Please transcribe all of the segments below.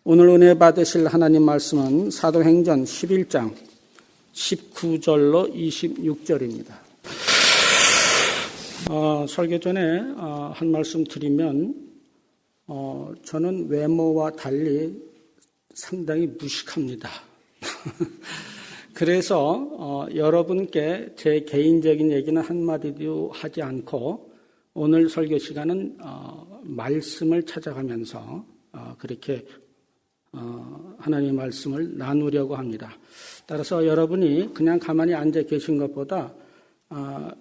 오늘 은혜 받으실 하나님 말씀은 사도행전 11장 19절로 26절입니다. 설교 전에 한 말씀 드리면 저는 외모와 달리 상당히 무식합니다. 그래서 여러분께 제 개인적인 얘기는 한마디도 하지 않고 오늘 설교 시간은 말씀을 찾아가면서 그렇게 하나님의 말씀을 나누려고 합니다. 따라서 여러분이 그냥 가만히 앉아 계신 것보다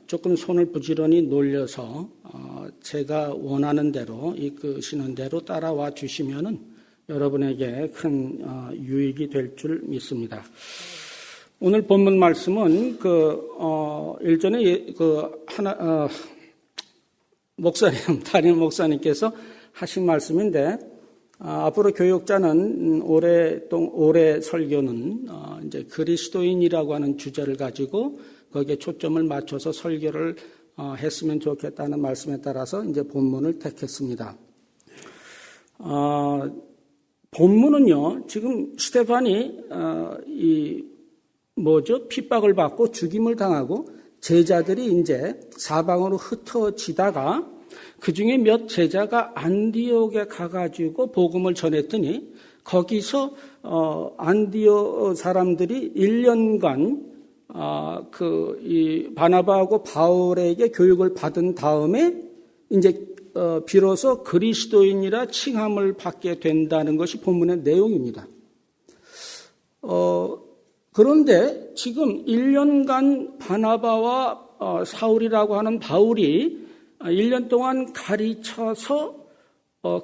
조금 손을 부지런히 놀려서 제가 원하는 대로 이끄시는 대로 따라와 주시면은 여러분에게 큰 유익이 될 줄 믿습니다. 오늘 본문 말씀은 일전에 담임 목사님께서 하신 말씀인데 앞으로 교육자는 올해 설교는 이제 그리스도인이라고 하는 주제를 가지고 거기에 초점을 맞춰서 설교를 했으면 좋겠다는 말씀에 따라서 이제 본문을 택했습니다. 본문은요, 지금 스데반이 핍박을 받고 죽임을 당하고 제자들이 이제 사방으로 흩어지다가 그 중에 몇 제자가 안디옥에 가가지고 복음을 전했더니 거기서 안디옥 사람들이 1년간 이 바나바하고 바울에게 교육을 받은 다음에 이제 비로소 그리스도인이라 칭함을 받게 된다는 것이 본문의 내용입니다. 그런데 지금 1년간 바나바와 사울이라고 하는 바울이 1년 동안 가르쳐서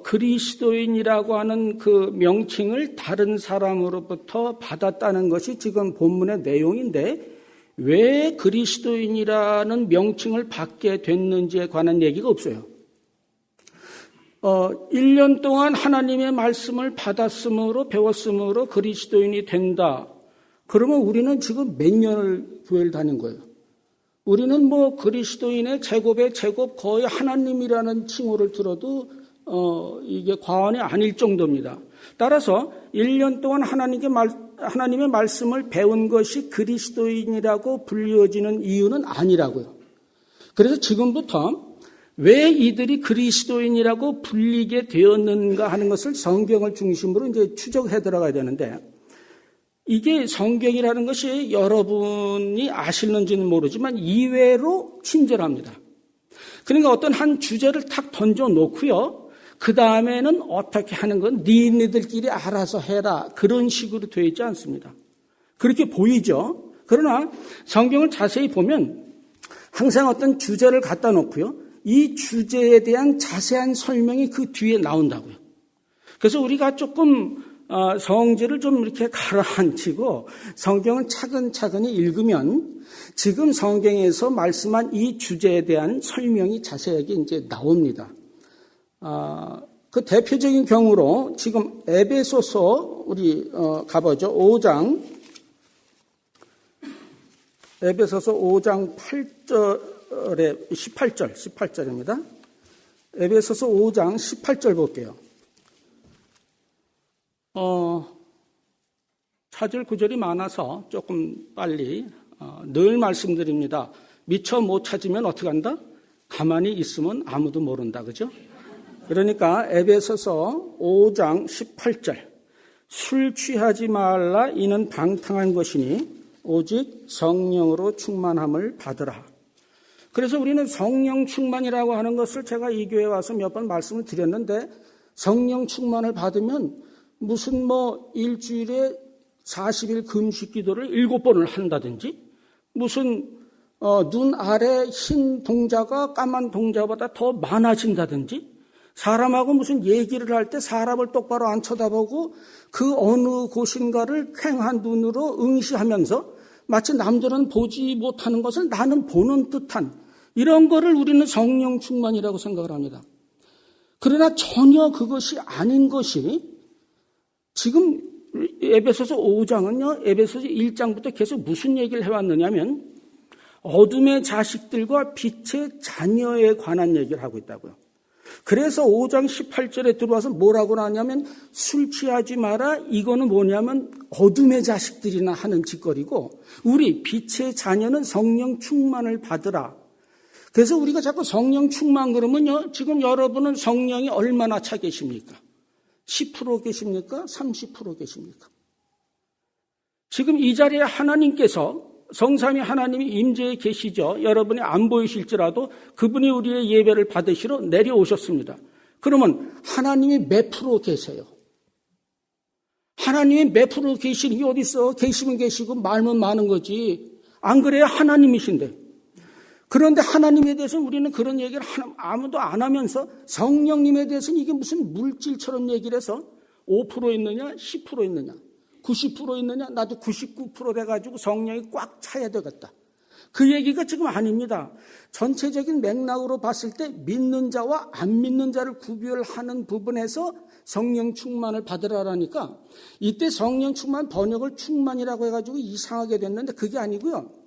그리스도인이라고 하는 그 명칭을 다른 사람으로부터 받았다는 것이 지금 본문의 내용인데 왜 그리스도인이라는 명칭을 받게 됐는지에 관한 얘기가 없어요. 1년 동안 하나님의 말씀을 받았으므로 배웠으므로 그리스도인이 된다. 그러면 우리는 지금 몇 년을 교회를 다닌 거예요? 우리는 그리스도인의 제곱의 제곱 거의 하나님이라는 칭호를 들어도 이게 과언이 아닐 정도입니다. 따라서 1년 동안 하나님의 말씀을 배운 것이 그리스도인이라고 불려지는 이유는 아니라고요. 그래서 지금부터 왜 이들이 그리스도인이라고 불리게 되었는가 하는 것을 성경을 중심으로 이제 추적해 들어가야 되는데 이게 성경이라는 것이 여러분이 아실는지는 모르지만 이외로 친절합니다. 그러니까 어떤 한 주제를 탁 던져 놓고요. 그 다음에는 어떻게 하는 건 니네들끼리 알아서 해라. 그런 식으로 되어 있지 않습니다. 그렇게 보이죠. 그러나 성경을 자세히 보면 항상 어떤 주제를 갖다 놓고요. 이 주제에 대한 자세한 설명이 그 뒤에 나온다고요. 그래서 우리가 조금 성질을 좀 이렇게 가라앉히고 성경을 차근차근히 읽으면 지금 성경에서 말씀한 이 주제에 대한 설명이 자세하게 이제 나옵니다. 그 대표적인 경우로 지금 에베소서 우리 가보죠. 5장 에베소서 5장 8절에 18절입니다. 에베소서 5장 18절 볼게요. 찾을 구절이 많아서 조금 빨리 늘 말씀드립니다. 미처 못 찾으면 어떻게 한다? 가만히 있으면 아무도 모른다. 그죠? 그러니까 에베소서 5장 18절 술 취하지 말라 이는 방탕한 것이니 오직 성령으로 충만함을 받으라. 그래서 우리는 성령 충만이라고 하는 것을 제가 이 교회에 와서 몇 번 말씀을 드렸는데 성령 충만을 받으면 무슨 일주일에 40일 금식 기도를 7번을 한다든지 무슨 눈 아래 흰 동자가 까만 동자보다 더 많아진다든지 사람하고 무슨 얘기를 할 때 사람을 똑바로 안 쳐다보고 그 어느 곳인가를 퀭한 눈으로 응시하면서 마치 남들은 보지 못하는 것을 나는 보는 듯한 이런 거를 우리는 성령 충만이라고 생각을 합니다. 그러나 전혀 그것이 아닌 것이 지금 에베소서 5장은요. 에베소서 1장부터 계속 무슨 얘기를 해왔느냐면 어둠의 자식들과 빛의 자녀에 관한 얘기를 하고 있다고요. 그래서 5장 18절에 들어와서 뭐라고 나냐면 술 취하지 마라. 이거는 뭐냐면 어둠의 자식들이나 하는 짓거리고 우리 빛의 자녀는 성령 충만을 받으라. 그래서 우리가 자꾸 성령 충만 그러면요. 지금 여러분은 성령이 얼마나 차 계십니까? 10% 계십니까? 30% 계십니까? 지금 이 자리에 하나님께서 성삼위 하나님이 임재해 계시죠. 여러분이 안 보이실지라도 그분이 우리의 예배를 받으시러 내려오셨습니다. 그러면 하나님이 몇 프로 계세요? 하나님이 몇 프로 계시는 게 어디 있어? 계시면 계시고 말면 많은 거지. 안 그래야 하나님이신데. 그런데 하나님에 대해서는 우리는 그런 얘기를 아무도 안 하면서 성령님에 대해서는 이게 무슨 물질처럼 얘기를 해서 5% 있느냐 10% 있느냐 90% 있느냐 나도 99% 돼가지고 성령이 꽉 차야 되겠다. 그 얘기가 지금 아닙니다. 전체적인 맥락으로 봤을 때 믿는 자와 안 믿는 자를 구별하는 부분에서 성령 충만을 받으라라니까 이때 성령 충만 번역을 충만이라고 해가지고 이상하게 됐는데 그게 아니고요.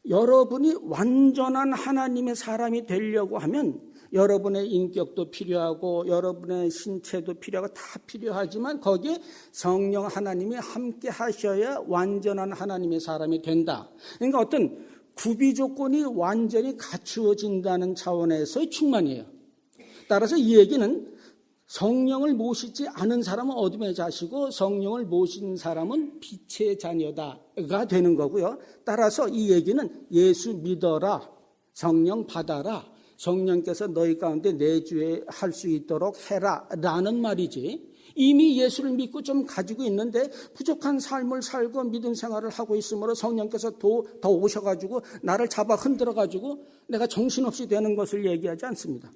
여러분이 완전한 하나님의 사람이 되려고 하면 여러분의 인격도 필요하고 여러분의 신체도 필요하고 다 필요하지만 거기에 성령 하나님이 함께 하셔야 완전한 하나님의 사람이 된다. 그러니까 어떤 구비 조건이 완전히 갖추어진다는 차원에서의 충만이에요. 따라서 이 얘기는 성령을 모시지 않은 사람은 어둠의 자시고 성령을 모신 사람은 빛의 자녀다가 되는 거고요. 따라서 이 얘기는 예수 믿어라, 성령 받아라, 성령께서 너희 가운데 내주할 수 있도록 해라라는 말이지. 이미 예수를 믿고 좀 가지고 있는데 부족한 삶을 살고 믿음 생활을 하고 있으므로 성령께서 더 오셔가지고 나를 잡아 흔들어가지고 내가 정신없이 되는 것을 얘기하지 않습니다.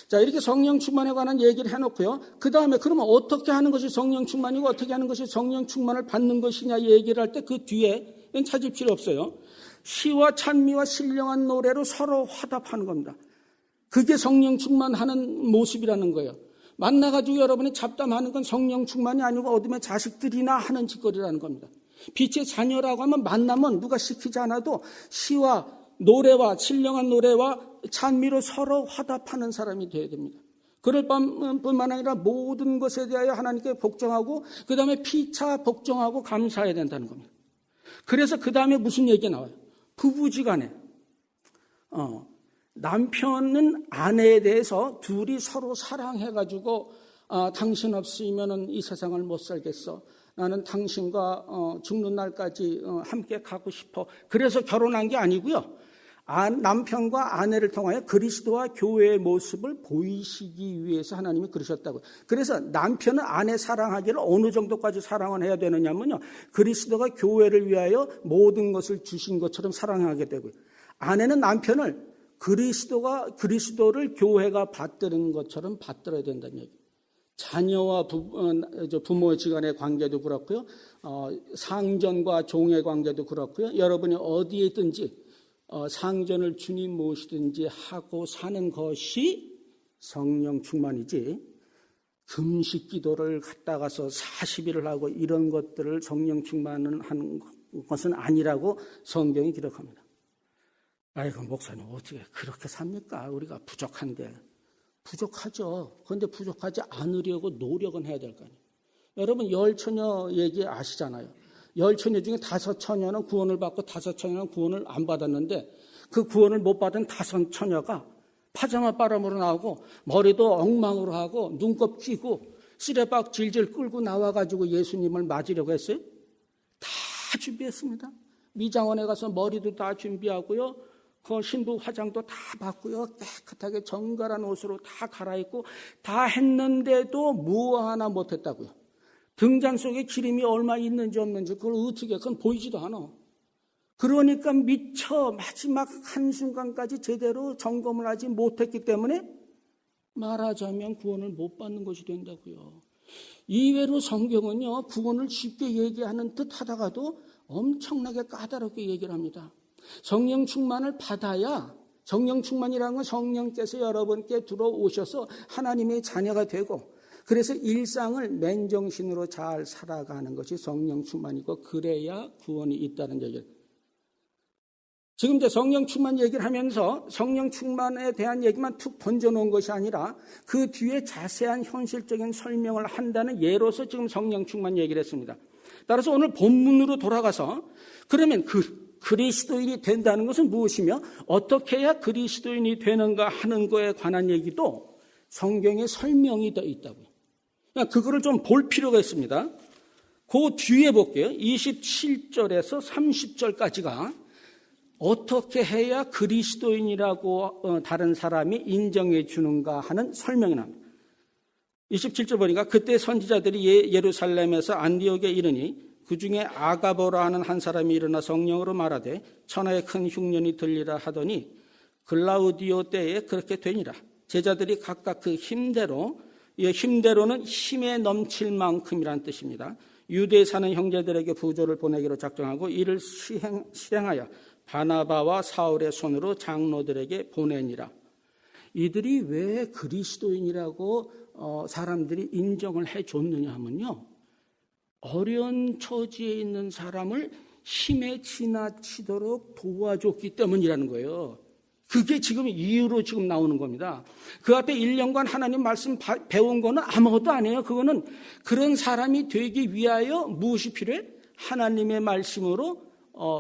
자, 이렇게 성령 충만에 관한 얘기를 해놓고요. 그 다음에 그러면 어떻게 하는 것이 성령 충만이고 어떻게 하는 것이 성령 충만을 받는 것이냐 얘기를 할 때 그 뒤에는 찾을 필요 없어요. 시와 찬미와 신령한 노래로 서로 화답하는 겁니다. 그게 성령 충만하는 모습이라는 거예요. 만나가지고 여러분이 잡담하는 건 성령 충만이 아니고 어둠의 자식들이나 하는 짓거리라는 겁니다. 빛의 자녀라고 하면 만나면 누가 시키지 않아도 시와 노래와 신령한 노래와 찬미로 서로 화답하는 사람이 되어야 됩니다. 그럴 뿐만 아니라 모든 것에 대하여 하나님께 복종하고 그 다음에 피차 복종하고 감사해야 된다는 겁니다. 그래서 그 다음에 무슨 얘기가 나와요? 부부지간에 남편은 아내에 대해서 둘이 서로 사랑해가지고 당신 없으면은 이 세상을 못 살겠어. 나는 당신과 죽는 날까지 함께 가고 싶어. 그래서 결혼한 게 아니고요. 남편과 아내를 통하여 그리스도와 교회의 모습을 보이시기 위해서 하나님이 그러셨다고요. 그래서 남편은 아내 사랑하기를 어느 정도까지 사랑을 해야 되느냐면요. 그리스도가 교회를 위하여 모든 것을 주신 것처럼 사랑하게 되고요. 아내는 남편을 그리스도를 교회가 받드는 것처럼 받들어야 된다는 얘기예요. 자녀와 부모의 지간의 관계도 그렇고요. 상전과 종의 관계도 그렇고요. 여러분이 어디에 있든지 상전을 주님 모시든지 하고 사는 것이 성령 충만이지 금식 기도를 갔다가서 40일을 하고 이런 것들을 성령 충만을 하는 것은 아니라고 성경이 기록합니다. 아이고 목사님 어떻게 그렇게 삽니까? 우리가 부족한데. 부족하죠. 그런데 부족하지 않으려고 노력은 해야 될 거 아니에요. 여러분 열처녀 얘기 아시잖아요. 열처녀 중에 5처녀는 구원을 받고 5처녀는 구원을 안 받았는데 그 구원을 못 받은 5처녀가 파자마 바람으로 나오고 머리도 엉망으로 하고 눈곱 끼고 쓰레박 질질 끌고 나와가지고 예수님을 맞으려고 했어요. 다 준비했습니다. 미장원에 가서 머리도 다 준비하고요. 그 신부 화장도 다 받고요. 깨끗하게 정갈한 옷으로 다 갈아입고 다 했는데도 뭐 하나 못했다고요. 등잔 속에 기름이 얼마 있는지 없는지 그걸 어떻게 그건 보이지도 않아. 그러니까 미처 마지막 한순간까지 제대로 점검을 하지 못했기 때문에 말하자면 구원을 못 받는 것이 된다고요. 이외로 성경은요. 구원을 쉽게 얘기하는 듯 하다가도 엄청나게 까다롭게 얘기를 합니다. 성령 충만을 받아야 성령 충만이라는 건 성령께서 여러분께 들어오셔서 하나님의 자녀가 되고 그래서 일상을 맨정신으로 잘 살아가는 것이 성령 충만이고 그래야 구원이 있다는 얘기예요. 지금 이제 성령 충만 얘기를 하면서 성령 충만에 대한 얘기만 툭 던져놓은 것이 아니라 그 뒤에 자세한 현실적인 설명을 한다는 예로서 지금 성령 충만 얘기를 했습니다. 따라서 오늘 본문으로 돌아가서 그러면 그리스도인이 된다는 것은 무엇이며 어떻게 해야 그리스도인이 되는가 하는 거에 관한 얘기도 성경에 설명이 되어 있다고요. 그거를 좀 볼 필요가 있습니다. 그 뒤에 볼게요. 27절에서 30절까지가 어떻게 해야 그리스도인이라고 다른 사람이 인정해 주는가 하는 설명이 납니다. 27절 보니까 그때 선지자들이 예루살렘에서 안디옥에 이르니 그중에 아가보라 하는 한 사람이 일어나 성령으로 말하되 천하에 큰 흉년이 들리라 하더니 글라우디오 때에 그렇게 되니라. 제자들이 각각 그 힘대로는 힘에 넘칠 만큼이란 뜻입니다. 유대에 사는 형제들에게 부조를 보내기로 작정하고 이를 실행하여 바나바와 사울의 손으로 장로들에게 보내니라. 이들이 왜 그리스도인이라고 사람들이 인정을 해줬느냐 하면요, 어려운 처지에 있는 사람을 힘에 지나치도록 도와줬기 때문이라는 거예요. 그게 지금 이유로 지금 나오는 겁니다. 그 앞에 1년간 하나님 말씀 배운 거는 아무것도 아니에요. 그거는 그런 사람이 되기 위하여 무엇이 필요해? 하나님의 말씀으로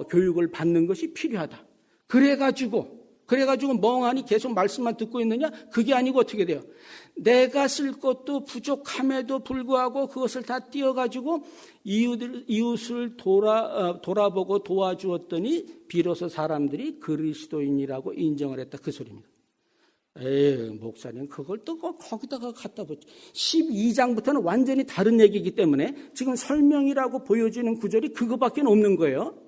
교육을 받는 것이 필요하다. 그래가지고 멍하니 계속 말씀만 듣고 있느냐? 그게 아니고 어떻게 돼요? 내가 쓸 것도 부족함에도 불구하고 그것을 다 띄어가지고 이웃을 돌아보고 도와주었더니 비로소 사람들이 그리스도인이라고 인정을 했다. 그 소리입니다. 목사님 그걸 또 거기다가 갖다 붙여. 12장부터는 완전히 다른 얘기이기 때문에 지금 설명이라고 보여지는 구절이 그거밖에 없는 거예요.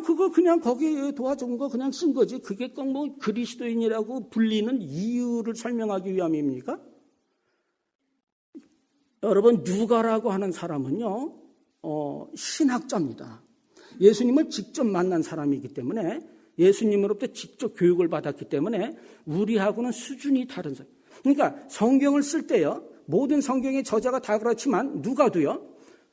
그거 그냥 거기에 도와준 거 그냥 쓴 거지. 그게 꼭 그리스도인이라고 불리는 이유를 설명하기 위함입니까? 여러분, 누가라고 하는 사람은요, 신학자입니다. 예수님을 직접 만난 사람이기 때문에, 예수님으로부터 직접 교육을 받았기 때문에, 우리하고는 수준이 다른 사람. 그러니까 성경을 쓸 때요, 모든 성경의 저자가 다 그렇지만, 누가도요,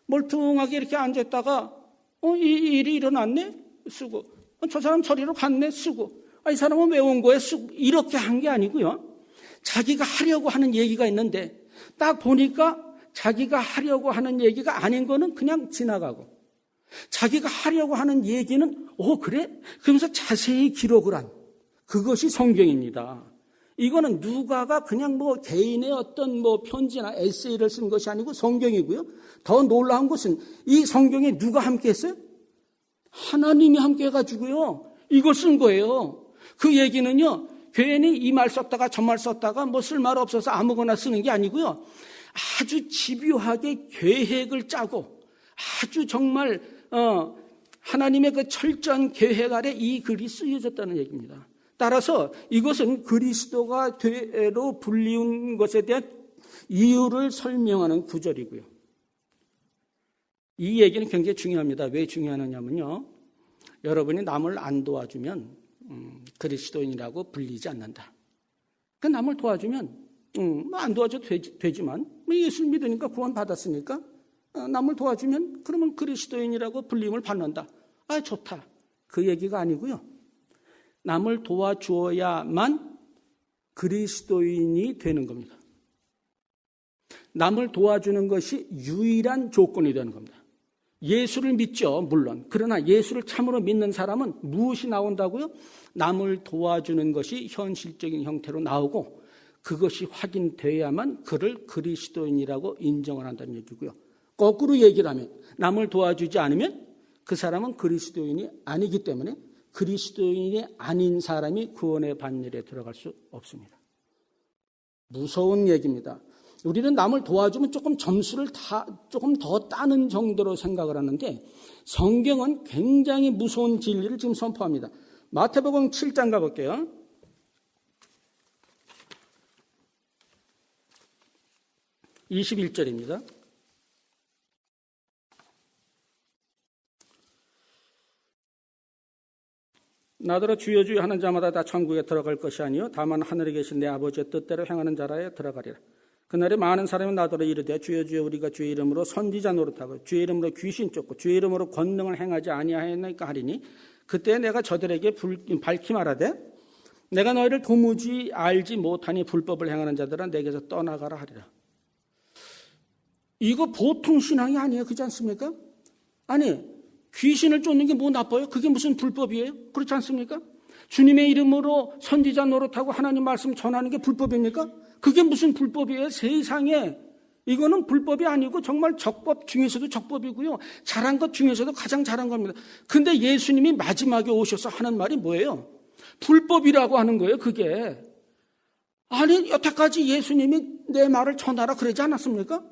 멀뚱하게 이렇게 앉았다가, 이 일이 일어났네? 쓰고. 저 사람 저리로 갔네? 쓰고. 이 사람은 왜 온 거야? 쓰고. 이렇게 한 게 아니고요. 자기가 하려고 하는 얘기가 있는데 딱 보니까 자기가 하려고 하는 얘기가 아닌 거는 그냥 지나가고 자기가 하려고 하는 얘기는 그래? 그러면서 자세히 기록을 한 그것이 성경입니다. 이거는 누가가 그냥 개인의 어떤 편지나 에세이를 쓴 것이 아니고 성경이고요. 더 놀라운 것은 이 성경에 누가 함께 했어요? 하나님이 함께 해가지고요. 이걸 쓴 거예요. 그 얘기는요. 괜히 이 말 썼다가 저 말 썼다가 쓸말 없어서 아무거나 쓰는 게 아니고요. 아주 집요하게 계획을 짜고 아주 정말 하나님의 그 철저한 계획 아래 이 글이 쓰여졌다는 얘기입니다. 따라서 이것은 그리스도가 되로 불리운 것에 대한 이유를 설명하는 구절이고요. 이 얘기는 굉장히 중요합니다. 왜 중요하냐면요. 여러분이 남을 안 도와주면 그리스도인이라고 불리지 않는다. 남을 도와주면 안 도와줘도 되지만 예수를 믿으니까 구원 받았으니까 남을 도와주면 그러면 그리스도인이라고 불림을 받는다. 좋다. 그 얘기가 아니고요. 남을 도와주어야만 그리스도인이 되는 겁니다. 남을 도와주는 것이 유일한 조건이 되는 겁니다. 예수를 믿죠, 물론. 그러나 예수를 참으로 믿는 사람은 무엇이 나온다고요? 남을 도와주는 것이 현실적인 형태로 나오고 그것이 확인되어야만 그를 그리스도인이라고 인정을 한다는 얘기고요. 거꾸로 얘기를 하면 남을 도와주지 않으면 그 사람은 그리스도인이 아니기 때문에 그리스도인이 아닌 사람이 구원의 반열에 들어갈 수 없습니다. 무서운 얘기입니다. 우리는 남을 도와주면 조금 점수를 조금 더 따는 정도로 생각을 하는데 성경은 굉장히 무서운 진리를 지금 선포합니다. 마태복음 7장 가볼게요. 21절입니다. 나더러 주여 주여 하는 자마다 다 천국에 들어갈 것이 아니요 다만 하늘에 계신 내 아버지의 뜻대로 행하는 자라에 들어가리라. 그날에 많은 사람이 나더러 이르되 주여 주여 우리가 주의 이름으로 선지자 노릇하고 주의 이름으로 귀신 쫓고 주의 이름으로 권능을 행하지 아니하였나이까 하리니 그때 내가 저들에게 밝히 말하되 내가 너희를 도무지 알지 못하니 불법을 행하는 자들아 내게서 떠나가라 하리라. 이거 보통 신앙이 아니에요. 그렇지 않습니까? 아니, 귀신을 쫓는 게 뭐 나빠요? 그게 무슨 불법이에요? 그렇지 않습니까? 주님의 이름으로 선지자 노릇하고 하나님 말씀 전하는 게 불법입니까? 그게 무슨 불법이에요? 세상에. 이거는 불법이 아니고 정말 적법 중에서도 적법이고요. 잘한 것 중에서도 가장 잘한 겁니다. 근데 예수님이 마지막에 오셔서 하는 말이 뭐예요? 불법이라고 하는 거예요, 그게. 아니, 여태까지 예수님이 내 말을 전하라 그러지 않았습니까?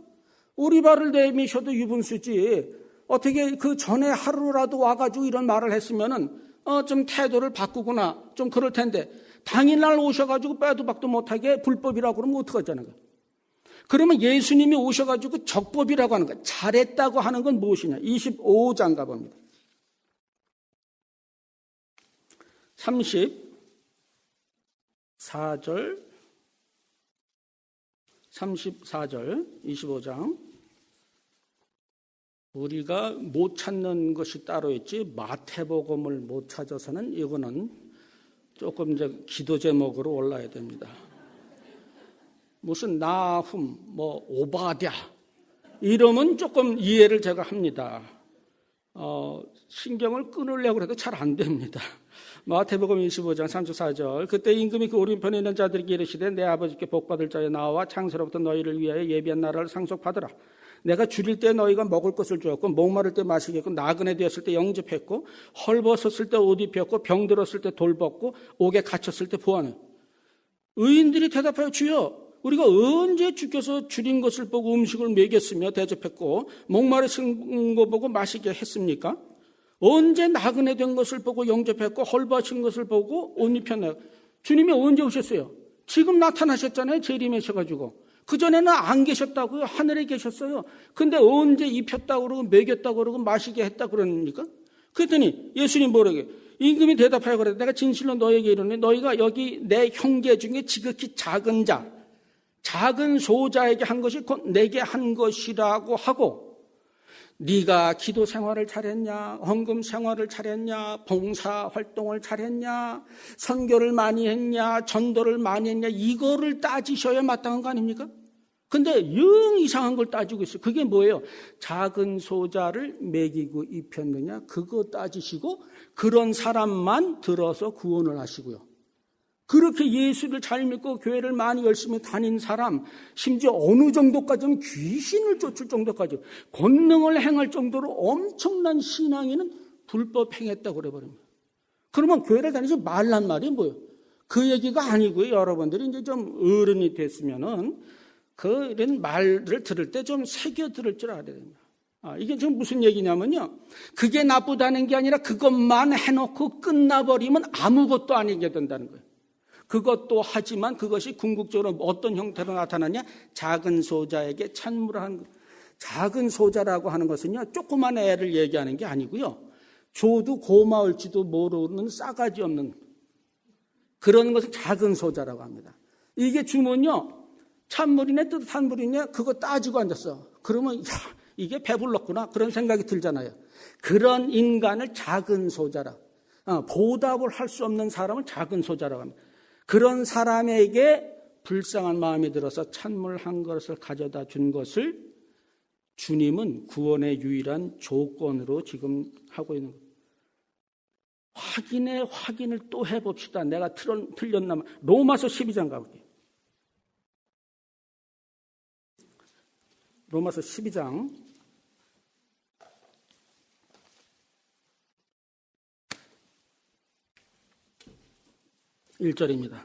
우리 발을 내미셔도 유분수지. 어떻게 그 전에 하루라도 와가지고 이런 말을 했으면은, 좀 태도를 바꾸거나 좀 그럴 텐데, 당일날 오셔가지고 빼도 박도 못하게 불법이라고 그러면 어떡하자는 거예요? 그러면 예수님이 오셔가지고 적법이라고 하는 거예요. 잘했다고 하는 건 무엇이냐? 25장 가봅니다. 34절, 25장. 우리가 못 찾는 것이 따로 있지 마태복음을 못 찾아서는 이거는 조금 이제 기도 제목으로 올라야 됩니다. 무슨 나훔, 오바댜 이러면 조금 이해를 제가 합니다. 신경을 끊으려고 해도 잘 안 됩니다. 마태복음 25장 34절. 그때 임금이 그 오른편에 있는 자들에게 이르시되 내 아버지께 복받을 자여 나와 창세로부터 너희를 위하여 예비한 나라를 상속받으라. 내가 줄일 때 너희가 먹을 것을 주었고 목마를 때 마시게 했고 나그네 되었을 때 영접했고 헐벗었을 때 옷 입혔고 병들었을 때 돌벗고 옥에 갇혔을 때 보았네. 의인들이 대답하여 주여 우리가 언제 주께서 줄인 것을 보고 음식을 먹였으며 대접했고 목마르신 거 보고 마시게 했습니까? 언제 나그네 된 것을 보고 영접했고 헐벗은 것을 보고 옷 입혔나요? 주님이 언제 오셨어요? 지금 나타나셨잖아요. 재림하셔가지고. 그전에는 안 계셨다고요. 하늘에 계셨어요. 근데 언제 입혔다고 그러고 먹였다고 그러고 마시게 했다고 그러니까? 그랬더니 예수님 뭐라고요? 임금이 대답하여 그래. 내가 진실로 너에게 이르노니 너희가 여기 내 형제 중에 지극히 작은 자, 작은 소자에게 한 것이 곧 내게 한 것이라고 하고 네가 기도 생활을 잘했냐, 헌금 생활을 잘했냐, 봉사 활동을 잘했냐, 선교를 많이 했냐, 전도를 많이 했냐 이거를 따지셔야 마땅한 거 아닙니까? 근데 영 이상한 걸 따지고 있어요. 그게 뭐예요? 작은 소자를 먹이고 입혔느냐 그거 따지시고 그런 사람만 들어서 구원을 하시고요. 그렇게 예수를 잘 믿고 교회를 많이 열심히 다닌 사람, 심지어 어느 정도까지는 귀신을 쫓을 정도까지 권능을 행할 정도로 엄청난 신앙인은 불법 행했다고 그래버립니다. 그러면 교회를 다니지 말란 말이 뭐예요? 그 얘기가 아니고요. 여러분들이 이제 좀 어른이 됐으면은 그런 말을 들을 때 좀 새겨 들을 줄 알아야 됩니다. 이게 지금 무슨 얘기냐면요. 그게 나쁘다는 게 아니라 그것만 해놓고 끝나버리면 아무것도 아니게 된다는 거예요. 그것도 하지만 그것이 궁극적으로 어떤 형태로 나타나냐? 작은 소자에게 찬물한 작은 소자라고 하는 것은요. 조그만 애를 얘기하는 게 아니고요. 줘도 고마울지도 모르는 싸가지 없는 그런 것을 작은 소자라고 합니다. 이게 주면요. 찬물이냐 뜨뜻한 물이냐 그거 따지고 앉았어. 그러면 이게 배불렀구나 그런 생각이 들잖아요. 그런 인간을 작은 소자라. 보답을 할 수 없는 사람을 작은 소자라고 합니다. 그런 사람에게 불쌍한 마음이 들어서 찬물 한 그릇을 가져다 준 것을 주님은 구원의 유일한 조건으로 지금 하고 있는 거예요. 확인을 또 해봅시다. 내가 틀렸나. 로마서 12장 가볼게요. 로마서 12장 1절입니다.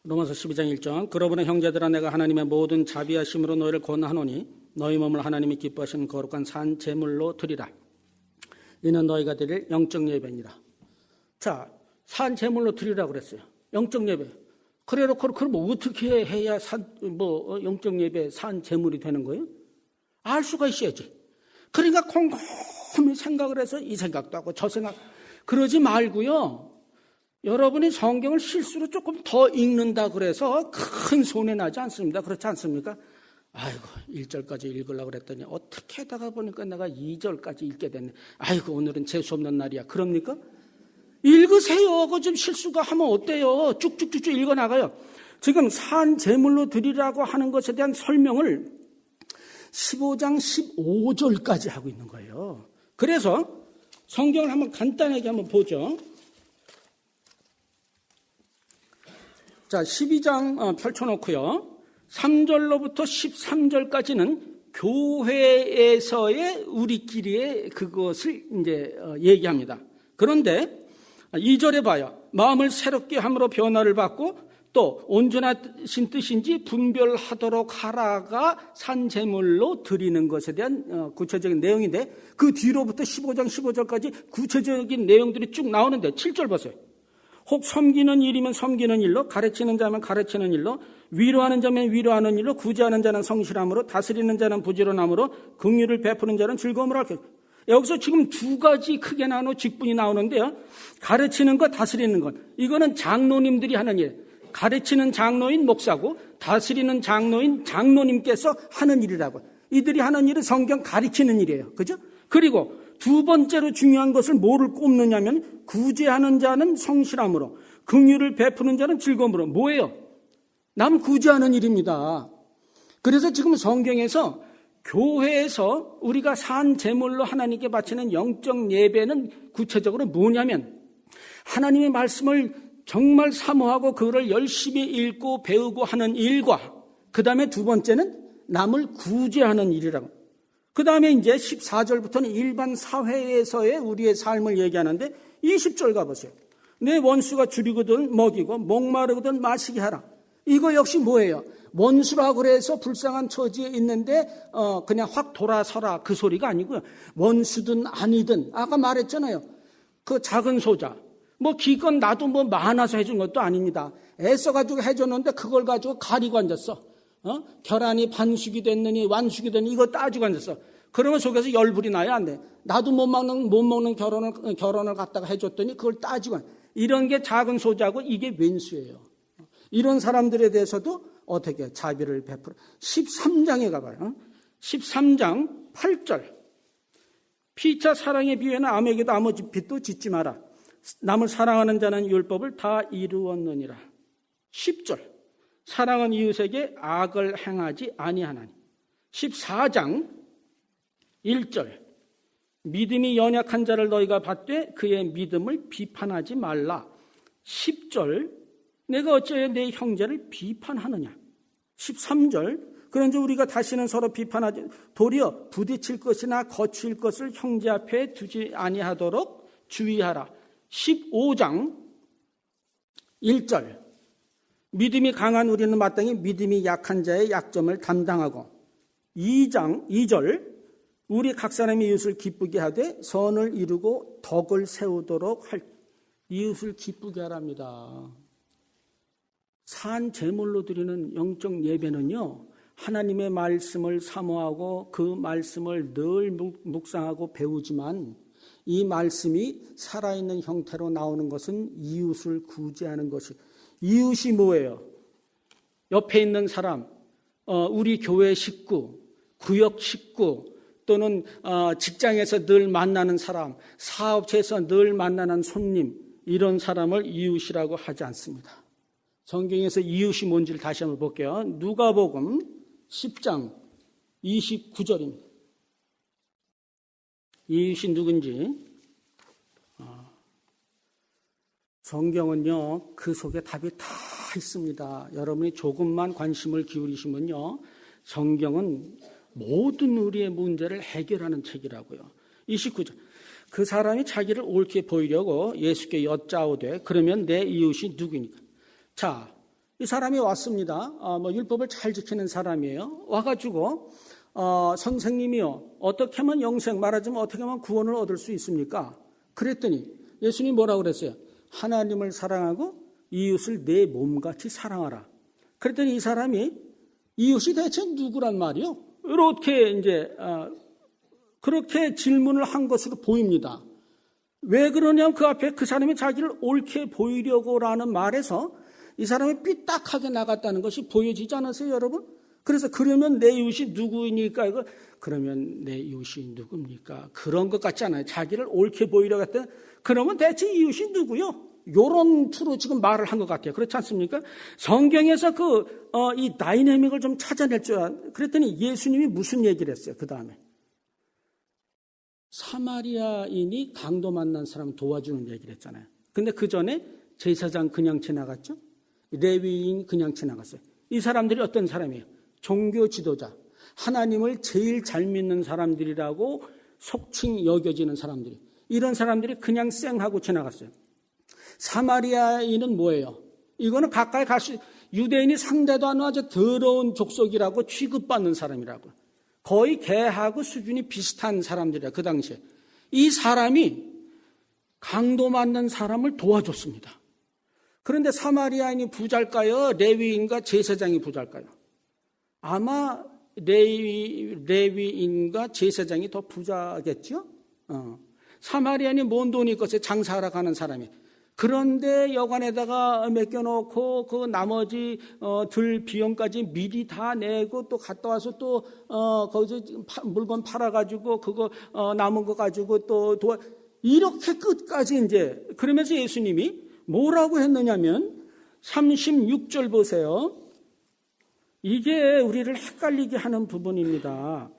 로마서 12장 1절. 그러므로 형제들아 내가 하나님의 모든 자비하심으로 너희를 권하노니 너희 몸을 하나님이 기뻐하시는 거룩한 산 제물로 드리라. 이는 너희가 드릴 영적 예배니라. 자, 산 제물로 드리라고 그랬어요. 영적 예배. 그래놓고 그럼 어떻게 해야 영적 예배 산 제물이 되는 거예요? 알 수가 있어야지. 그러니까 곰곰이 생각을 해서 이 생각도 하고 저 생각 그러지 말고요. 여러분이 성경을 실수로 조금 더 읽는다 그래서 큰 손해 나지 않습니다. 그렇지 않습니까? 아이고 1절까지 읽으려고 그랬더니 어떻게 하다가 보니까 내가 2절까지 읽게 됐네. 아이고 오늘은 재수없는 날이야. 그럽니까? 읽으세요. 그거 좀 실수가 하면 어때요? 쭉쭉쭉쭉 읽어나가요. 지금 산 제물로 드리라고 하는 것에 대한 설명을 15장 15절까지 하고 있는 거예요. 그래서 성경을 한번 간단하게 한번 보죠. 자, 12장 펼쳐놓고요. 3절로부터 13절까지는 교회에서의 우리끼리의 그것을 이제 얘기합니다. 그런데 2절에 봐요. 마음을 새롭게 함으로 변화를 받고 또 온전하신 뜻인지 분별하도록 하라가 산제물로 드리는 것에 대한 구체적인 내용인데 그 뒤로부터 15장 15절까지 구체적인 내용들이 쭉 나오는데 7절 보세요. 혹 섬기는 일이면 섬기는 일로, 가르치는 자면 가르치는 일로, 위로하는 자면 위로하는 일로, 구제하는 자는 성실함으로, 다스리는 자는 부지런함으로, 긍휼을 베푸는 자는 즐거움으로 할 것이다. 여기서 지금 두 가지 크게 나눠 직분이 나오는데요. 가르치는 것, 다스리는 것. 이거는 장로님들이 하는 일. 가르치는 장로인 목사고 다스리는 장로인 장로님께서 하는 일이라고. 이들이 하는 일은 성경 가르치는 일이에요. 그죠? 그리고 두 번째로 중요한 것을 뭐를 꼽느냐면 구제하는 자는 성실함으로, 긍휼을 베푸는 자는 즐거움으로. 뭐예요? 남 구제하는 일입니다. 그래서 지금 성경에서 교회에서 우리가 산 제물로 하나님께 바치는 영적 예배는 구체적으로 뭐냐면 하나님의 말씀을 정말 사모하고 그거를 열심히 읽고 배우고 하는 일과 그 다음에 두 번째는 남을 구제하는 일이라고. 그 다음에 이제 14절부터는 일반 사회에서의 우리의 삶을 얘기하는데 20절 가보세요. 내 원수가 줄이거든 먹이고 목마르거든 마시게 하라. 이거 역시 뭐예요? 원수라고 그래서 불쌍한 처지에 있는데 그냥 확 돌아서라 그 소리가 아니고요. 원수든 아니든 아까 말했잖아요. 그 작은 소자 뭐 기껏 나도 뭐 많아서 해준 것도 아닙니다. 애써가지고 해줬는데 그걸 가지고 가리고 앉았어. 결함이 반숙이 됐느니 완숙이 됐느니 이거 따지고 앉았어. 그러면 속에서 열불이 나야 안 돼. 나도 못 먹는 결혼을 갖다가 해줬더니 그걸 따지고 이런 게 작은 소자고 이게 왼수예요. 이런 사람들에 대해서도 어떻게 자비를 베풀어. 13장에 가봐요. 13장 8절. 피차 사랑의 비유에는 아무에게도 아무 빚도 짓지 마라. 남을 사랑하는 자는 율법을 다 이루었느니라. 10절. 사랑은 이웃에게 악을 행하지 아니하나니. 14장 1절. 믿음이 연약한 자를 너희가 받되 그의 믿음을 비판하지 말라. 10절. 내가 어찌하여 내 형제를 비판하느냐. 13절. 그런즉 우리가 다시는 서로 비판하지 도리어 부딪힐 것이나 거칠 것을 형제 앞에 두지 아니하도록 주의하라. 15장 1절. 믿음이 강한 우리는 마땅히 믿음이 약한 자의 약점을 담당하고 2절. 우리 각 사람이 이웃을 기쁘게 하되 선을 이루고 덕을 세우도록 할 이웃을 기쁘게 하랍니다. 산 제물로 드리는 영적 예배는요. 하나님의 말씀을 사모하고 그 말씀을 늘 묵상하고 배우지만 이 말씀이 살아있는 형태로 나오는 것은 이웃을 구제하는 것이. 이웃이 뭐예요? 옆에 있는 사람, 우리 교회 식구, 구역 식구, 또는 직장에서 늘 만나는 사람, 사업체에서 늘 만나는 손님, 이런 사람을 이웃이라고 하지 않습니다. 성경에서 이웃이 뭔지를 다시 한번 볼게요. 누가복음 10장 29절입니다. 이웃이 누군지 성경은요 그 속에 답이 다 있습니다. 여러분이 조금만 관심을 기울이시면요 성경은 모든 우리의 문제를 해결하는 책이라고요. 29절. 그 사람이 자기를 옳게 보이려고 예수께 여짜오되 그러면 내 이웃이 누구니까. 자, 이 사람이 왔습니다. 율법을 잘 지키는 사람이에요. 와가지고 선생님이요, 어떻게 하면 영생, 말하자면 어떻게 하면 구원을 얻을 수 있습니까? 그랬더니 예수님이 뭐라고 그랬어요? 하나님을 사랑하고 이웃을 내 몸같이 사랑하라. 그랬더니 이 사람이 이웃이 대체 누구란 말이요? 이렇게 이제 그렇게 질문을 한 것으로 보입니다. 왜 그러냐면 그 앞에 그 사람이 자기를 옳게 보이려고라는 말에서 이 사람이 삐딱하게 나갔다는 것이 보여지지 않았어요, 여러분? 그래서 그러면 내 이웃이 누구니까? 그러면 내 이웃이 누굽니까? 그런 것 같지 않아요? 자기를 옳게 보이려고 했더니 그러면 대체 이웃이 누구요? 요런 투로 지금 말을 한 것 같아요. 그렇지 않습니까? 성경에서 이 다이내믹을 좀 찾아낼 줄 그랬더니 예수님이 무슨 얘기를 했어요? 그 다음에 사마리아인이 강도 만난 사람 도와주는 얘기를 했잖아요. 근데 그 전에 제사장 그냥 지나갔죠? 레위인 그냥 지나갔어요. 이 사람들이 어떤 사람이에요? 종교 지도자, 하나님을 제일 잘 믿는 사람들이라고 속칭 여겨지는 사람들이, 이런 사람들이 그냥 쌩하고 지나갔어요. 사마리아인은 뭐예요? 이거는 가까이 갈 수, 유대인이 상대도 안 아주 더러운 족속이라고 취급받는 사람이라고. 거의 개하고 수준이 비슷한 사람들이라, 그 당시에. 이 사람이 강도 맞는 사람을 도와줬습니다. 그런데 사마리아인이 부자일까요? 레위인과 제사장이 부자일까요? 아마 레위인과 제사장이 더 부자겠죠? 사마리아인이 뭔 돈이 있겠어요? 장사하러 가는 사람이. 그런데 여관에다가 맡겨놓고 그 나머지 들 비용까지 미리 다 내고 또 갔다 와서 또 거기서 물건 팔아가지고 그거 남은 거 가지고 또 이렇게 끝까지 이제. 그러면서 예수님이 뭐라고 했느냐면 36절 보세요. 이게 우리를 헷갈리게 하는 부분입니다.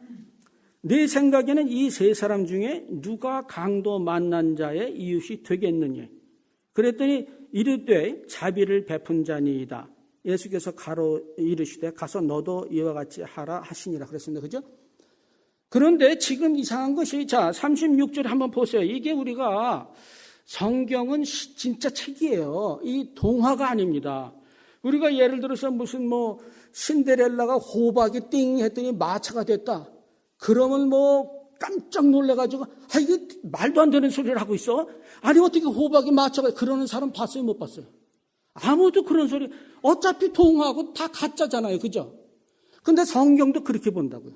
내 생각에는 이 세 사람 중에 누가 강도 만난 자의 이웃이 되겠느냐. 그랬더니 이르되 자비를 베푼 자니이다. 예수께서 가로 이르시되 가서 너도 이와 같이 하라 하시니라 그랬습니다. 그죠? 그런데 지금 이상한 것이, 자, 36절에 한번 보세요. 이게 우리가 성경은 진짜 책이에요. 이 동화가 아닙니다. 우리가 예를 들어서 무슨 신데렐라가 호박이 띵 했더니 마차가 됐다. 그러면 깜짝 놀래가지고, 이게 말도 안 되는 소리를 하고 있어? 아니, 어떻게 호박이 마차가, 그러는 사람 봤어요? 못 봤어요? 아무도 그런 소리, 어차피 동화하고 다 가짜잖아요. 그죠? 근데 성경도 그렇게 본다고요.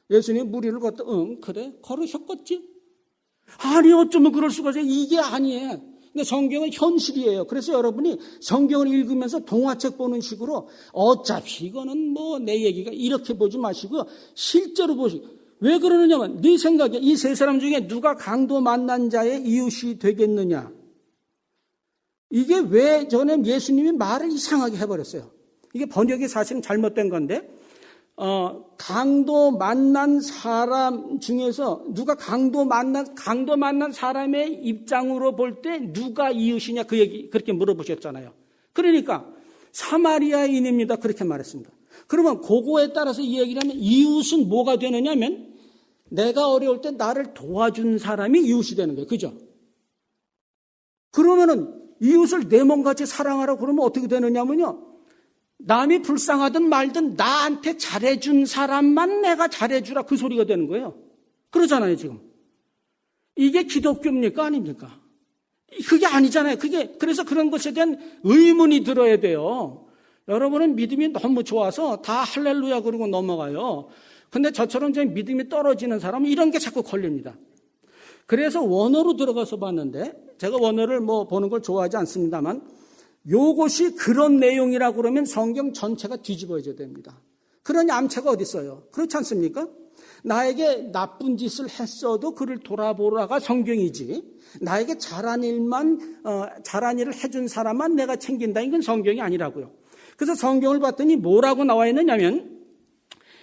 예수님 무리를 걷다, 그래, 걸으셨겠지? 아니, 어쩌면 그럴 수가 있어요? 이게 아니에요. 근데 성경은 현실이에요. 그래서 여러분이 성경을 읽으면서 동화책 보는 식으로 어차피 이거는 내 얘기가 이렇게 보지 마시고 실제로 보시고. 왜 그러느냐면 네 생각에 이 세 사람 중에 누가 강도 만난 자의 이웃이 되겠느냐. 이게 왜 전에 예수님이 말을 이상하게 해버렸어요. 이게 번역이 사실은 잘못된 건데 강도 만난 사람 중에서 누가 강도 만난 사람의 입장으로 볼 때 누가 이웃이냐 그 얘기 그렇게 물어보셨잖아요. 그러니까 사마리아인입니다. 그렇게 말했습니다. 그러면 그거에 따라서 이 얘기를 하면 이웃은 뭐가 되느냐면 내가 어려울 때 나를 도와준 사람이 이웃이 되는 거예요. 그죠? 그러면은 이웃을 내 몸같이 사랑하라고 그러면 어떻게 되느냐면요. 남이 불쌍하든 말든 나한테 잘해준 사람만 내가 잘해주라 그 소리가 되는 거예요. 그러잖아요, 지금. 이게 기독교입니까? 아닙니까? 그게 아니잖아요. 그래서 그런 것에 대한 의문이 들어야 돼요. 여러분은 믿음이 너무 좋아서 다 할렐루야 그러고 넘어가요. 근데 저처럼 좀 믿음이 떨어지는 사람은 이런 게 자꾸 걸립니다. 그래서 원어로 들어가서 봤는데 제가 원어를 보는 걸 좋아하지 않습니다만 요것이 그런 내용이라고 그러면 성경 전체가 뒤집어져야 됩니다. 그런 얌체가 어디 있어요? 그렇지 않습니까? 나에게 나쁜 짓을 했어도 그를 돌아보라가 성경이지 나에게 잘한 일을 해준 사람만 내가 챙긴다. 이건 성경이 아니라고요. 그래서 성경을 봤더니 뭐라고 나와 있느냐면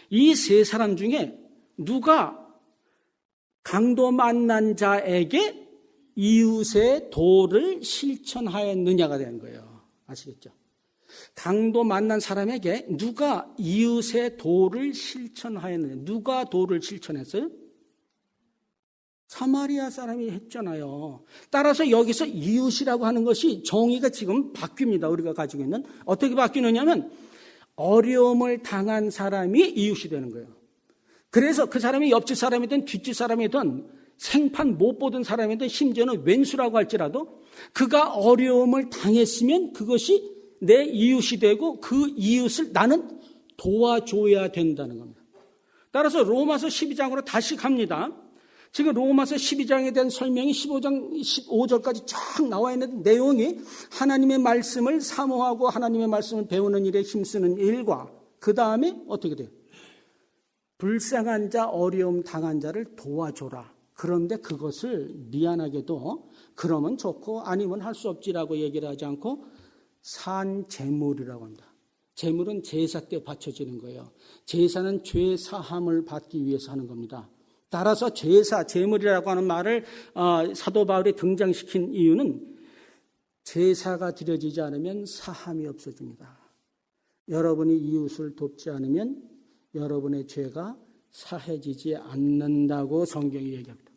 이 세 사람 중에 누가 강도 만난 자에게 이웃의 도를 실천하였느냐가 되는 거예요. 아시겠죠? 강도 만난 사람에게 누가 이웃의 도를 실천하였느냐. 누가 도를 실천했어요? 사마리아 사람이 했잖아요. 따라서 여기서 이웃이라고 하는 것이 정의가 지금 바뀝니다. 우리가 가지고 있는. 어떻게 바뀌느냐면 어려움을 당한 사람이 이웃이 되는 거예요. 그래서 그 사람이 옆집 사람이든 뒷집 사람이든 생판 못 보던 사람이든 심지어는 왼수라고 할지라도 그가 어려움을 당했으면 그것이 내 이웃이 되고 그 이웃을 나는 도와줘야 된다는 겁니다. 따라서 로마서 12장으로 다시 갑니다. 지금 로마서 12장에 대한 설명이 15장 15절까지 쫙 나와 있는 내용이 하나님의 말씀을 사모하고 하나님의 말씀을 배우는 일에 힘쓰는 일과 그 다음에 어떻게 돼요? 불쌍한 자, 어려움 당한 자를 도와줘라. 그런데 그것을 미안하게도 그러면 좋고 아니면 할 수 없지라고 얘기를 하지 않고 산 제물이라고 합니다. 제물은 제사 때 바쳐지는 거예요. 제사는 죄 사함을 받기 위해서 하는 겁니다. 따라서 제사, 제물이라고 하는 말을 사도 바울이 등장시킨 이유는 제사가 드려지지 않으면 사함이 없어집니다. 여러분이 이웃을 돕지 않으면 여러분의 죄가 사해지지 않는다고 성경이 얘기합니다.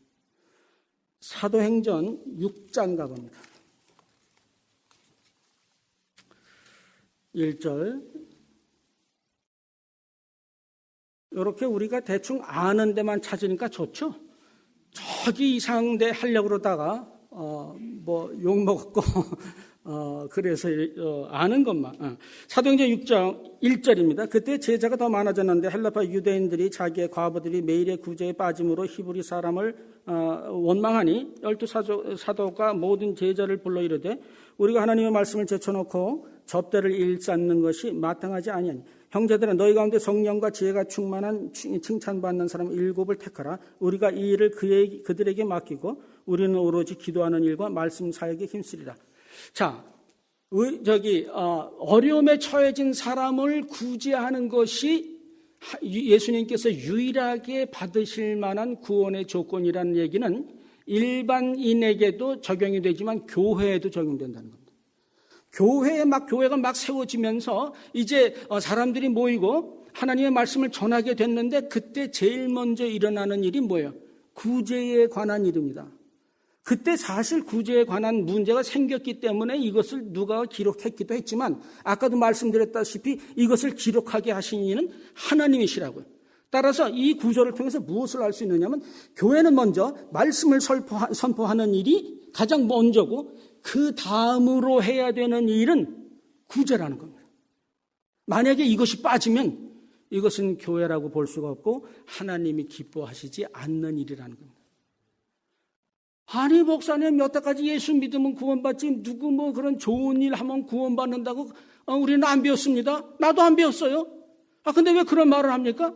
사도행전 6장 가봅니다. 1절. 이렇게 우리가 대충 아는 데만 찾으니까 좋죠. 저기 이상한 데 하려고 그러다가 욕먹었고 그래서 아는 것만. 사도행전 6장 1절입니다. 그때 제자가 더 많아졌는데 헬라파 유대인들이 자기의 과부들이 매일의 구제에 빠짐으로 히브리 사람을 원망하니 12 사도가 모든 제자를 불러 이르되 우리가 하나님의 말씀을 제쳐놓고 접대를 일삼는 것이 마땅하지 아니하니 형제들아 너희 가운데 성령과 지혜가 충만한 칭찬받는 사람 7을 택하라. 우리가 이 일을 그들에게 맡기고 우리는 오로지 기도하는 일과 말씀 사역에 힘쓰리라. 자, 어려움에 처해진 사람을 구제하는 것이 예수님께서 유일하게 받으실 만한 구원의 조건이라는 얘기는 일반인에게도 적용이 되지만 교회에도 적용된다는 겁니다. 교회가 막 세워지면서 이제 사람들이 모이고 하나님의 말씀을 전하게 됐는데 그때 제일 먼저 일어나는 일이 뭐예요? 구제에 관한 일입니다. 그때 사실 구제에 관한 문제가 생겼기 때문에 이것을 누가 기록했기도 했지만 아까도 말씀드렸다시피 이것을 기록하게 하신 이는 하나님이시라고요. 따라서 이 구조를 통해서 무엇을 알 수 있느냐면 교회는 먼저 말씀을 선포하는 일이 가장 먼저고 그 다음으로 해야 되는 일은 구제라는 겁니다. 만약에 이것이 빠지면 이것은 교회라고 볼 수가 없고 하나님이 기뻐하시지 않는 일이라는 겁니다. 아니 목사님 여태까지 예수 믿으면 구원받지 누구 그런 좋은 일 하면 구원받는다고 우리는 안 배웠습니다. 나도 안 배웠어요. 근데 왜 그런 말을 합니까?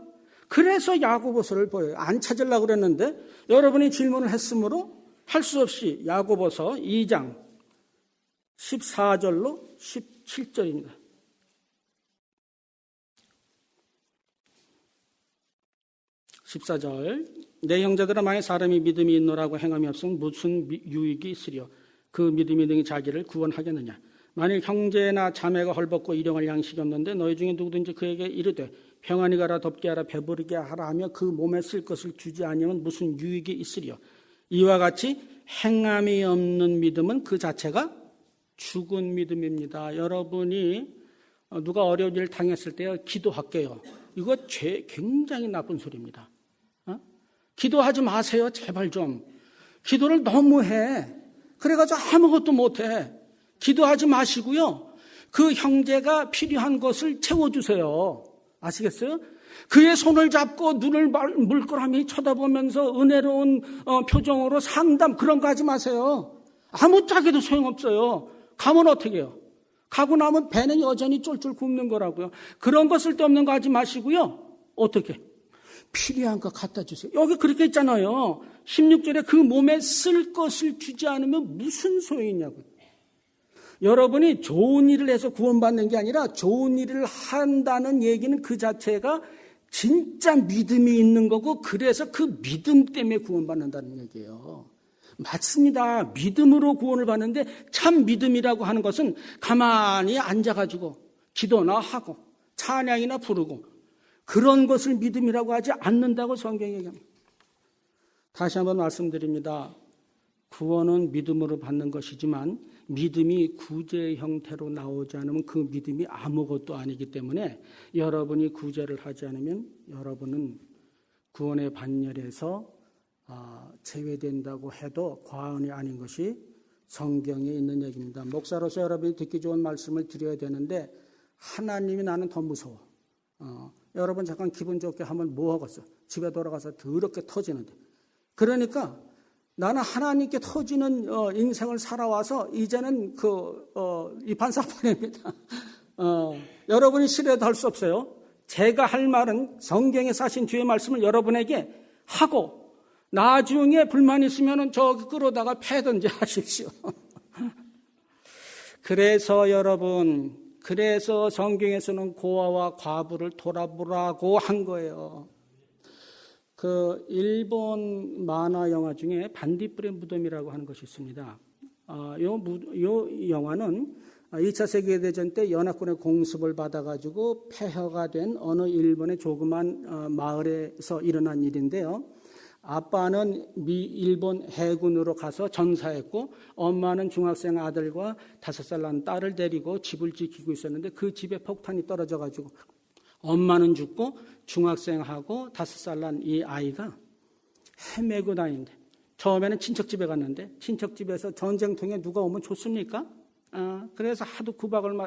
그래서 야고보서를 보여요. 안 찾으려고 그랬는데 여러분이 질문을 했으므로 할 수 없이 야고보서 2장 14절로 17절입니다. 내 형제들아 만약 사람이 믿음이 있노라고 행함이 없으면 무슨 유익이 있으리요? 그 믿음이 능히 자기를 구원하겠느냐? 만일 형제나 자매가 헐벗고 일용할 양식이 없는데 너희 중에 누구든지 그에게 이르되 평안히 가라 덥게 하라 배부르게 하라 하며 그 몸에 쓸 것을 주지 아니하면 무슨 유익이 있으리요? 이와 같이 행함이 없는 믿음은 그 자체가 죽은 믿음입니다. 여러분이 누가 어려운 일을 당했을 때 기도할게요. 이거 굉장히 나쁜 소리입니다. 기도하지 마세요. 제발 좀. 기도를 너무 해. 그래가지고 아무것도 못해. 기도하지 마시고요. 그 형제가 필요한 것을 채워주세요. 아시겠어요? 그의 손을 잡고 눈을 물끄러미 쳐다보면서 은혜로운 표정으로 상담 그런 거 하지 마세요. 아무짝에도 소용없어요. 가면 어떻게 해요? 가고 나면 배는 여전히 쫄쫄 굶는 거라고요. 그런 거 쓸데없는 거 하지 마시고요. 어떻게? 필요한 거 갖다 주세요. 여기 그렇게 있잖아요. 16절에 그 몸에 쓸 것을 주지 않으면 무슨 소용이 있냐고요. 여러분이 좋은 일을 해서 구원받는 게 아니라 좋은 일을 한다는 얘기는 그 자체가 진짜 믿음이 있는 거고 그래서 그 믿음 때문에 구원받는다는 얘기예요. 맞습니다. 믿음으로 구원을 받는데 참 믿음이라고 하는 것은 가만히 앉아가지고 기도나 하고 찬양이나 부르고 그런 것을 믿음이라고 하지 않는다고 성경이 얘기합니다. 다시 한번 말씀드립니다. 구원은 믿음으로 받는 것이지만 믿음이 구제 형태로 나오지 않으면 그 믿음이 아무것도 아니기 때문에 여러분이 구제를 하지 않으면 여러분은 구원의 반열에서 제외된다고 해도 과언이 아닌 것이 성경에 있는 얘기입니다. 목사로서 여러분이 듣기 좋은 말씀을 드려야 되는데 하나님이 나는 더 무서워. 여러분 잠깐 기분 좋게 하면 뭐 하겠어? 집에 돌아가서 더럽게 터지는데. 그러니까 나는 하나님께 터지는 인생을 살아와서 이제는 이판사판입니다. 여러분이 싫어도 할 수 없어요. 제가 할 말은 성경에서 하신 주의 말씀을 여러분에게 하고 나중에 불만 있으면 저기 끌어다가 패든지 하십시오. 그래서 여러분, 그래서 성경에서는 고아와 과부를 돌아보라고 한 거예요. 그 일본 만화 영화 중에 반딧불의 무덤이라고 하는 것이 있습니다. 요 영화는 2차 세계대전 때 연합군의 공습을 받아가지고 폐허가 된 어느 일본의 조그만 마을에서 일어난 일인데요. 아빠는 일본 해군으로 가서 전사했고 엄마는 중학생 아들과 5살 난 딸을 데리고 집을 지키고 있었는데 그 집에 폭탄이 떨어져가지고 엄마는 죽고 중학생하고 5살 난 이 아이가 헤매고 다니는데 처음에는 친척집에 갔는데 친척집에서 전쟁통에 누가 오면 좋습니까? 그래서 하도 구박을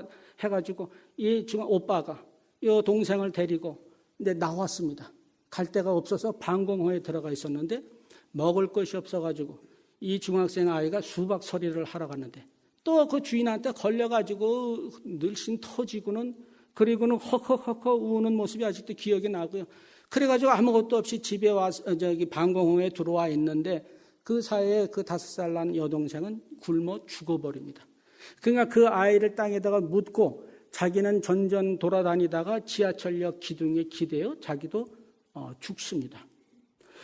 해가지고 이 오빠가 이 동생을 데리고 이제 나왔습니다. 갈 데가 없어서 방공호에 들어가 있었는데 먹을 것이 없어가지고 이 중학생 아이가 수박 서리를 하러 갔는데 또 그 주인한테 걸려가지고 늘씬 터지고는 그리고는 헉헉헉 우는 모습이 아직도 기억이 나고요. 그래가지고 아무것도 없이 집에 와서 저기 방공호에 들어와 있는데 그 사이에 그 5살 난 여동생은 굶어 죽어버립니다. 그러니까 그 아이를 땅에다가 묻고 자기는 전전 돌아다니다가 지하철역 기둥에 기대어 자기도 죽습니다.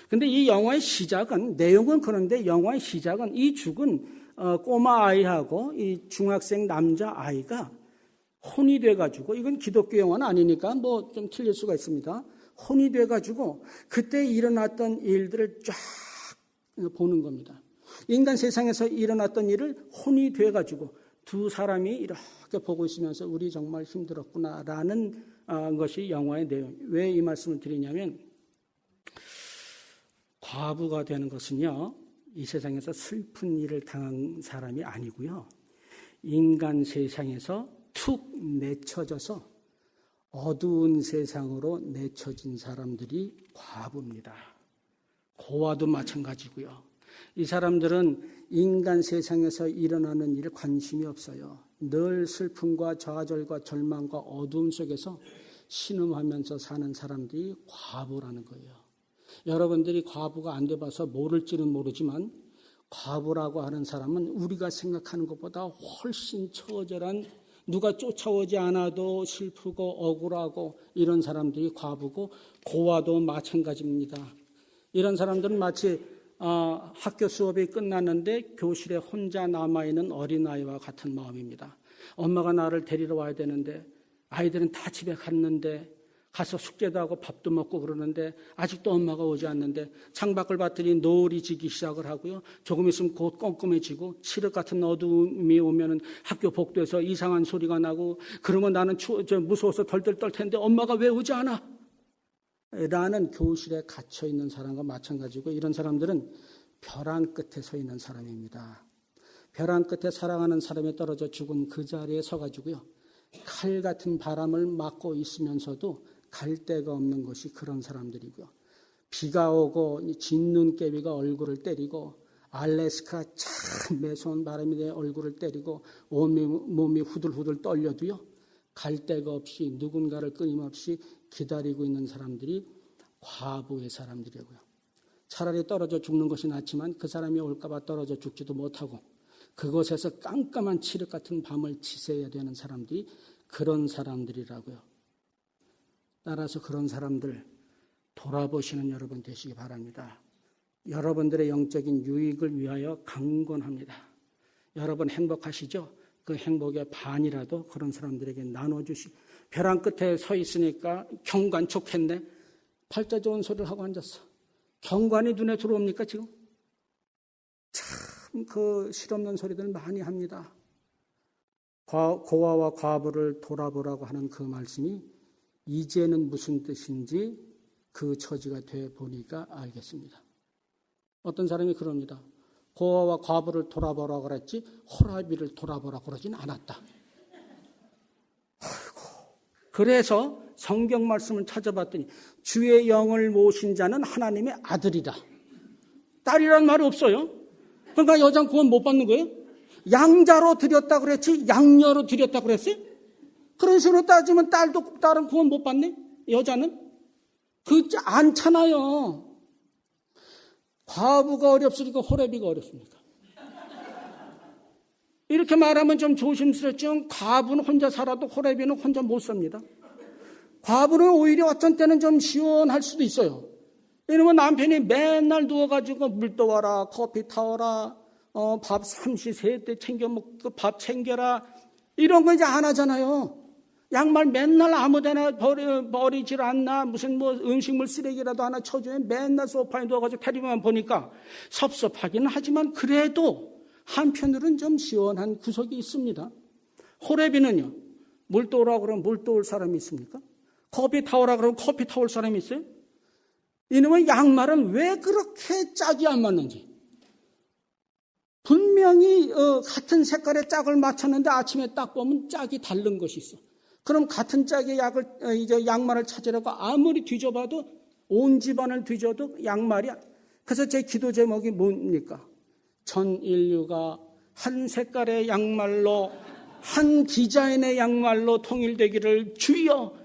그런데 이 영화의 시작은 내용은 그런데 영화의 시작은 이 죽은 꼬마 아이하고 이 중학생 남자 아이가 혼이 돼가지고 이건 기독교 영화는 아니니까 뭐 좀 틀릴 수가 있습니다. 혼이 돼가지고 그때 일어났던 일들을 쫙 보는 겁니다. 인간 세상에서 일어났던 일을 혼이 돼가지고 두 사람이 이렇게 보고 있으면서 우리 정말 힘들었구나라는 것이 영화의 내용. 왜 이 말씀을 드리냐면 과부가 되는 것은요. 이 세상에서 슬픈 일을 당한 사람이 아니고요. 인간 세상에서 툭 내쳐져서 어두운 세상으로 내쳐진 사람들이 과부입니다. 고아도 마찬가지고요. 이 사람들은 인간 세상에서 일어나는 일에 관심이 없어요. 늘 슬픔과 좌절과 절망과 어두움 속에서 신음하면서 사는 사람들이 과부라는 거예요. 여러분들이 과부가 안 돼봐서 모를지는 모르지만 과부라고 하는 사람은 우리가 생각하는 것보다 훨씬 처절한 누가 쫓아오지 않아도 슬프고 억울하고 이런 사람들이 과부고 고아도 마찬가지입니다. 이런 사람들은 마치 학교 수업이 끝났는데 교실에 혼자 남아있는 어린아이와 같은 마음입니다. 엄마가 나를 데리러 와야 되는데 아이들은 다 집에 갔는데 가서 숙제도 하고 밥도 먹고 그러는데 아직도 엄마가 오지 않는데 창밖을 봤더니 노을이 지기 시작을 하고요. 조금 있으면 곧 껌껌해지고 칠흑 같은 어두움이 오면은 학교 복도에서 이상한 소리가 나고 그러면 나는 무서워서 덜덜 떨 텐데 엄마가 왜 오지 않아? 라는 교실에 갇혀 있는 사람과 마찬가지고 이런 사람들은 벼랑 끝에 서 있는 사람입니다. 벼랑 끝에 사랑하는 사람이 떨어져 죽은 그 자리에 서가지고요. 칼 같은 바람을 맞고 있으면서도 갈 데가 없는 것이 그런 사람들이고요. 비가 오고 진눈깨비가 얼굴을 때리고 알래스카 참 매서운 바람이 내 얼굴을 때리고 온몸이 후들후들 떨려도요. 갈 데가 없이 누군가를 끊임없이 기다리고 있는 사람들이 과부의 사람들이고요. 차라리 떨어져 죽는 것이 낫지만 그 사람이 올까봐 떨어져 죽지도 못하고 그곳에서 깜깜한 칠흑 같은 밤을 지새야 되는 사람들이 그런 사람들이라고요. 따라서 그런 사람들 돌아보시는 여러분 되시기 바랍니다. 여러분들의 영적인 유익을 위하여 강권합니다. 여러분 행복하시죠? 그 행복의 반이라도 그런 사람들에게 나눠주시고 벼랑 끝에 서 있으니까 경관 좋겠네. 팔자 좋은 소리를 하고 앉았어. 경관이 눈에 들어옵니까 지금? 참 그 실없는 소리들 많이 합니다. 고아와 과부를 돌아보라고 하는 그 말씀이 이제는 무슨 뜻인지 그 처지가 돼 보니까 알겠습니다. 어떤 사람이 그럽니다. 고아와 과부를 돌아보라고 그랬지 호라비를 돌아보라고 그러진 않았다. 아이고. 그래서 성경 말씀을 찾아봤더니 주의 영을 모신 자는 하나님의 아들이다. 딸이란 말이 없어요. 그러니까 여자는 구원 못 받는 거예요. 양자로 드렸다 그랬지 양녀로 드렸다 그랬어요? 그런 식으로 따지면 딸은 구원 못 받네. 여자는? 않잖아요. 과부가 어렵습니까? 호레비가 어렵습니까? 이렇게 말하면 좀 조심스럽지만 과부는 혼자 살아도 호레비는 혼자 못 삽니다. 과부는 오히려 어떤 때는 좀 시원할 수도 있어요. 왜냐면 남편이 맨날 누워가지고 물 떠와라, 커피 타와라, 밥 삼시세때 챙겨 먹고 밥 챙겨라, 이런 거 이제 안 하잖아요. 양말 맨날 아무데나 버리질 않나, 무슨 음식물 쓰레기라도 하나 쳐주면 맨날 소파에 누워가지고 텔레비만 보니까 섭섭하기는 하지만 그래도 한편으로는 좀 시원한 구석이 있습니다. 호레비는요, 물 떠오라 그러면 물 떠올 사람이 있습니까? 커피 타오라 그러면 커피 타올 사람이 있어요? 이놈의 양말은 왜 그렇게 짝이 안 맞는지. 분명히 같은 색깔의 짝을 맞췄는데 아침에 딱 보면 짝이 다른 것이 있어. 그럼 같은 짝의 양말을 찾으려고 아무리 뒤져봐도 온 집안을 뒤져도 양말이야. 그래서 제 기도 제목이 뭡니까? 전 인류가 한 색깔의 양말로, 한 디자인의 양말로 통일되기를 주여.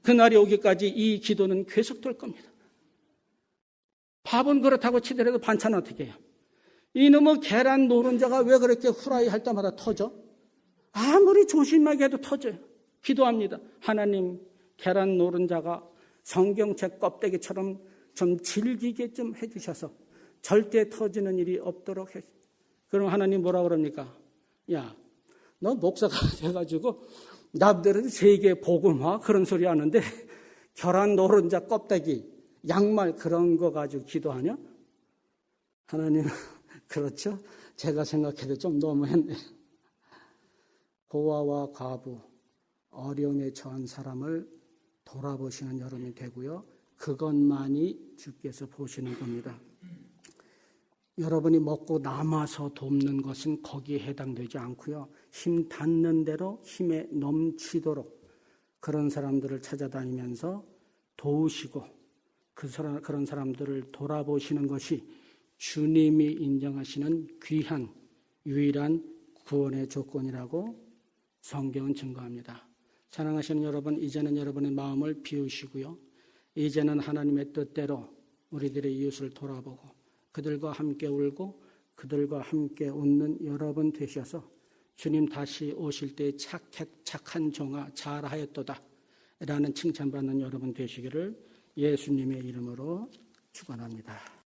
그날이 오기까지 이 기도는 계속될 겁니다. 밥은 그렇다고 치더라도 반찬은 어떻게 해요? 이놈의 계란 노른자가 왜 그렇게 후라이 할 때마다 터져? 아무리 조심하게 해도 터져요. 기도합니다. 하나님, 계란 노른자가 성경책 껍데기처럼 좀 질기게 좀 해주셔서 절대 터지는 일이 없도록 해. 그럼 하나님 뭐라 그럽니까? 야, 너 목사가 돼가지고 남들은 세계 복음화 그런 소리 하는데 계란 노른자 껍데기, 양말 그런 거 가지고 기도하냐? 하나님, 그렇죠? 제가 생각해도 좀 너무했네. 고아와 과부, 어려움에 처한 사람을 돌아보시는 여러분이 되고요. 그것만이 주께서 보시는 겁니다. 여러분이 먹고 남아서 돕는 것은 거기에 해당되지 않고요. 힘 닿는 대로 힘에 넘치도록 그런 사람들을 찾아다니면서 도우시고 그런 사람들을 돌아보시는 것이 주님이 인정하시는 귀한 유일한 구원의 조건이라고 성경은 증거합니다. 사랑하시는 여러분, 이제는 여러분의 마음을 비우시고요. 이제는 하나님의 뜻대로 우리들의 이웃을 돌아보고 그들과 함께 울고 그들과 함께 웃는 여러분 되셔서 주님 다시 오실 때 착한 종아 잘하였도다 라는 칭찬받는 여러분 되시기를 예수님의 이름으로 축원합니다.